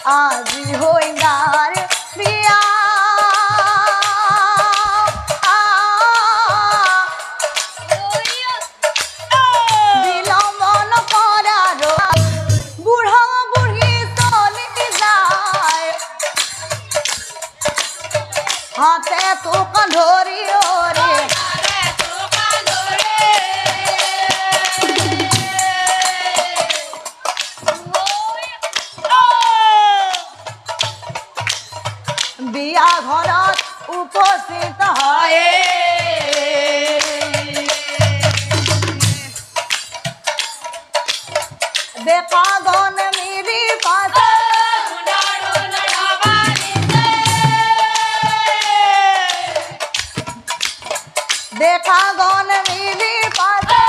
আজি হইনাৰ বিয়া বিলম্বন কৰাৰ বুড়া বুড়ি চলি যায় হাতে তোকা ধৰি ৰে বিয়া ঘৰত উপস্থিত হয় দেখা গণ মিৰি পাছে দেখা গণ মিৰি পাছে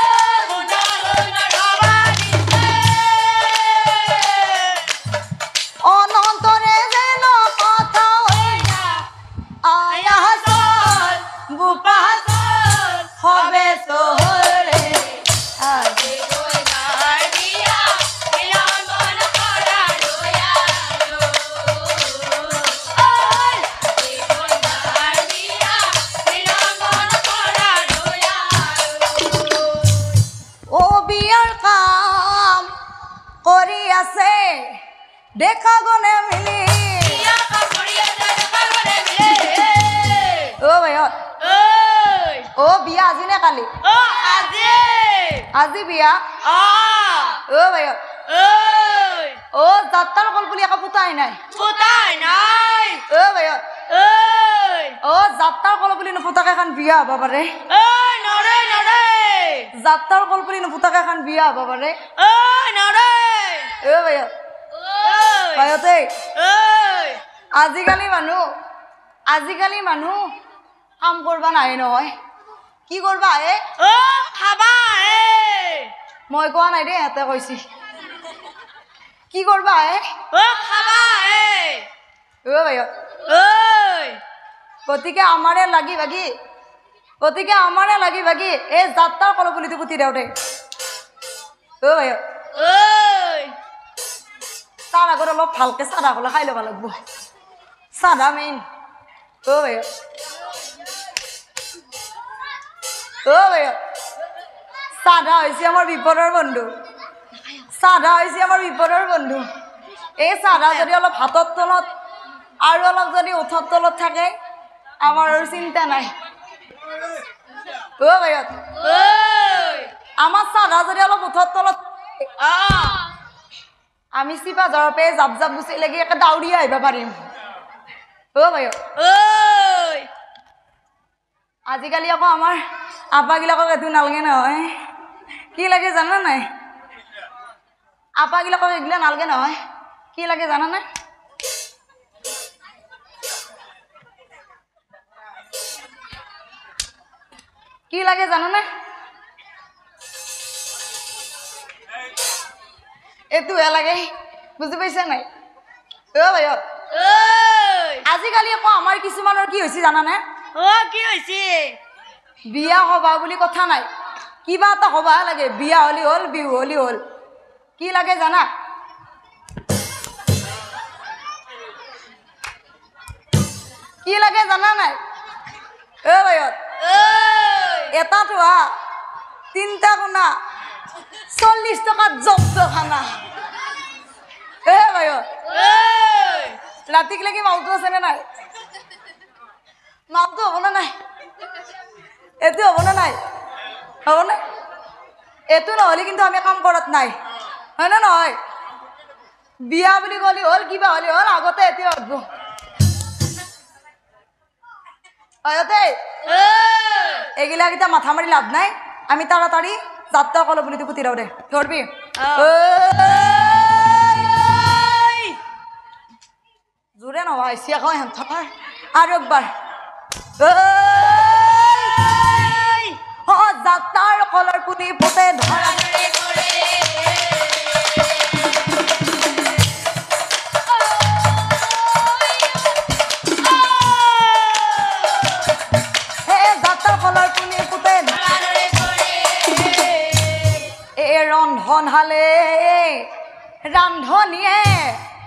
অনন্তরে যেন কথা আয়া সর বুপা হবে সোহরে আজি কইনার বিয়া বিলম্বন করা রোয়া আজি কইনার বিয়া বিলম্বন করা রোয়া ও বিয়ার কাম করি আছে দেখা গনে মিলি ও ভাই ও বিয়া আজি নে কালি আজি বিয়া ও ভাই ও যাত্রার কলপুলি একা পুতাই নাই ও ভাই ও যাত্রার কলপুলি নুপুতাকে এখন বিয়া বাবারে যাত্রার কলপুলি নুপুতাকে এখন বিয়া বাবারে ও ভাই ভাইতে আজিকালি মানুহ কাম করবা নাই নহয় কি করবা খাবা মই কোৱা নাই দেই এতে কৈছি কি করবা খাবা ও ভাই গতিকে আমারে লাগি ভাগি এই যাত্রার কলপুলিতে পুতি দেও দে ও ভাই চাহ আগত অলপ ভালকে চাহ আগলে খাই ল'ব লাগব চাহ মেইন ও ভাই চাহ হৈছে আমাৰ বিপদৰ বন্ধু এই চাহ যদি অলপ হাতৰ তলত আৰু অলপ যদি ওঠৰ তলত থাকে আমাৰ আৰু চিন্তা নাই ও ভাই আমাৰ চাহ যদি অলপ ওঠৰ তলত আমি চিপা জ্বৰৰ পে জাপ গুচি লাগি একে দাউৰি আহিব পাৰিম ও ভাই আজিকালি আকৌ আমাৰ আপাগিলাকক এইটো নালাগে নহয় কি লাগে জানা নাই আপাগিলাকক এইগিলা নালাগে নহয় কি লাগে জানা নাই কি লাগে জানা নাই এইটো লাগে বুজি পাইছা নাই ও ভাই আজিকালি আকৌ আমাৰ কিছুমানৰ কি হৈছে জানা নাই কি হৈছে বিয়া হবা বুলি কথা নাই কিবা এটা হবা লাগে বিয়া হলি হল বিহু হলি হল কি লাগে জানা কি লাগে জানা নাই ও ভাই এটা তোয়া তিনটা কোনা 40 টাকা জব্দ খানা এ ভাই রাতিক লাগি মাউতো আছে না নাই মাউতো হব না নাই এটো হব না নাই হব না এটো নহলে কিন্তু আমি কাম করত নাই হয় না নহয় বিয়া বুলি গলি হল কিবা হলি হল আগতে এটো হব আয়তে এগিলা কিটা মাথা মারি লাভ নাই আমি তাড়াতাড়ি যাত্রা কলপুলিতে পুতি দাও দে ধরবি জোরে নহয় সিয়া কয় হেন থাকার আর একবার যাত্রার কলর পুলি পুতে ধরা ৰন্ধন হালে ৰান্ধনিয়ে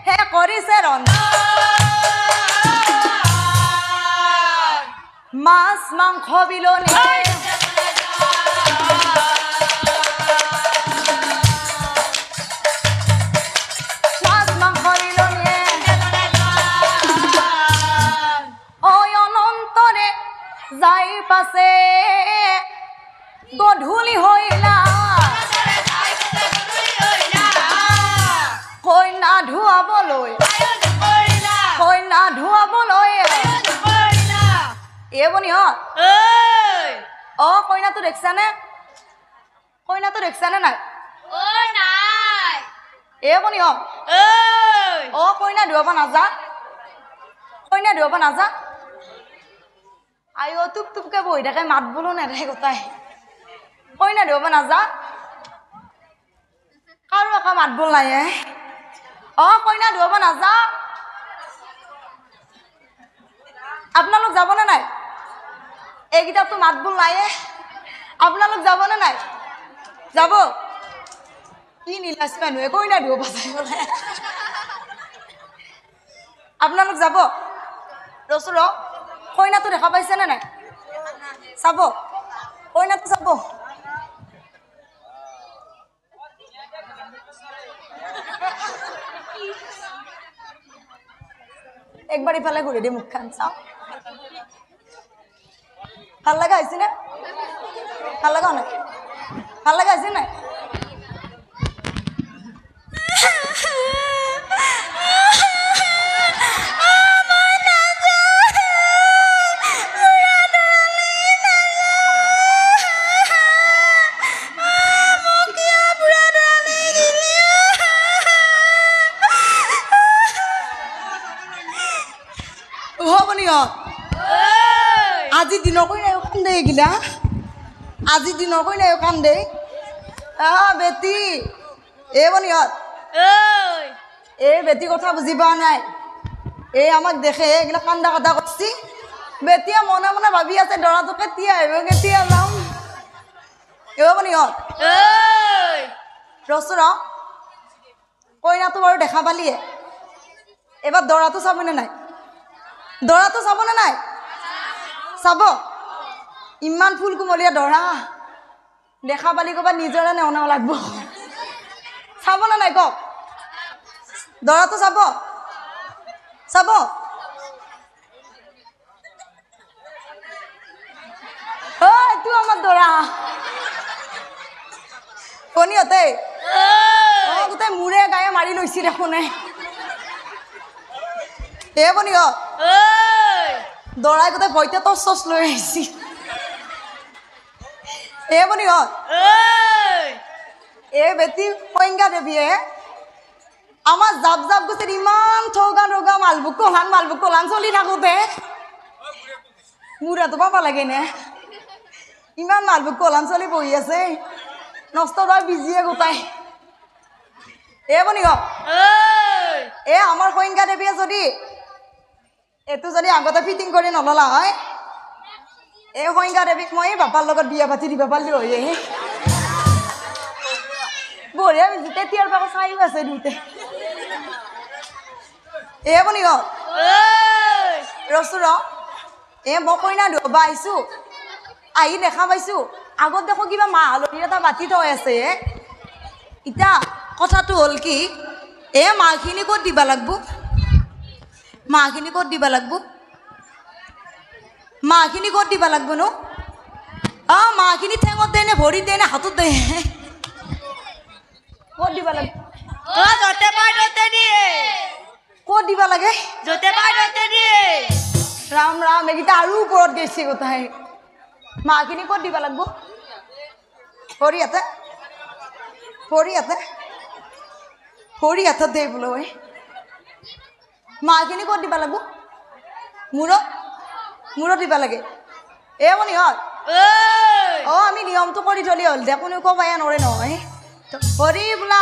হে কৰি কৰিছে মাছ মাংস বিলনি মাছ মাংস বিলনি অনন্তৰে যাই পাছে গধূলি হইলা কইনা ধুৱাবলৈ এ বনিহঁত অ কইনাটো দেখিছানে নাই এ বনিহঁত অ কইনা ধুৱাব নাযা আইঅ টুপ টুপকে বহি থাকে মাত বোলো নেৰে গোটাই কইনা ধুৱাব নাযা কাৰো একো মাত বোল নাই অ কইনা ধুৱাব নাযা আপোনালোক যাবনে নাই এইকেইটাতো মাত বোল নাই আপোনালোক যাবনে নাই যাব কি নীলাজ মানুহে কইনা ধুৱাব যায় বোলে আপোনালোক যাব ৰচোন কইনাটো দেখা পাইছেনে নাই চাব কইনাটো চাব একবাৰ ইফালে ঘূৰি দি মুখখন চাওঁ ভাল লগা হৈছে নে ভাল লগা নাই ভাল লগা হৈছে নাই আজি দিনৰ কইনাই কান্দে এইগিলা আজি দিনৰ কইনাই কান্দে বেটি এ বনিহঁত এই বেটি কথা বুজি পোৱা নাই এই আমাক দেখে এইগিলা কান্দা কাটা কৰছি বেটিয়ে মনে মনে ভাবি আছে দৰাটো কেতিয়া আহিব কেতিয়া যাম এ বনিহঁত ৰচোন কইনাটো বাৰু দেখা পালিয়ে এবাৰ দৰাটো চাবনে নাই দৰাটো চাবনে নাই চাব ইমান ফুল কুমলীয়া দৰা দেখা পালি ক'বা নিজৰে নেওনাও লাগব চাবনে নাই কওক দৰাটো চাব এইটো আমাৰ দৰা কণীহঁতে গোটেই মূৰে গায়ে মাৰি লৈছি দেখোনে এ বনিহঁত দৰাই গোটেই ভয়তে টচ টচ লৈ আহিছি এ বনিহঁত এ বেটি সংজ্ঞা দেৱীয়ে আমাৰ জাপ জাপ গুচিত ইমান থৌগা ৰগা মালভোগ কলান চলি থাকোঁতে মূৰাটো পাবা লাগে নে ইমান মালভোগ কলান চলি বহি আছে নষ্ট তই বিজিয়ে গোটাই এ বনিহঁত এ আমাৰ সংজ্ঞা দেৱীয়ে যদি এইটো যদি আগতে ফিটিং কৰি নললা হয় এই সংজ্ঞা দেৱীক মই বাপাৰ লগত বিয়া পাতি দিব পাৰিলো হয় বঢ়িয়া মিজি তেতিয়াৰ পৰা চাইও আছে দুতে এ বনিহঁত ৰচোন এ মই কইনা ধুৱাব আহিছো আহি দেখা পাইছো আগত দেখো কিবা মাহ হালধিৰ এটা বাতি থৈ আছে এতিয়া কথাটো হ'ল কি এ মাহখিনি ক'ত দিবা লাগব মাহখিনি ক'ত দিবা লাগব নো মাহখিনি ঠেঙত দেনে ভৰিত দেনে হাতত দে ক'ত দিবা লাগব ক'ত দিবা লাগে ৰাম ৰাম এইকেইটা আৰু ওপৰত গৈছে গোটাই মাহখিনি ক'ত দিবা লাগব ভৰি হাতত দে বোলো মাহখিনি ক'ত দিবা লাগব মূৰত দিবা লাগে এ বনিহঁত আমি নিয়মটো কৰি থলি হ'ল দে কোনেও ক'বাই নৰে নহয় হৰি বোলা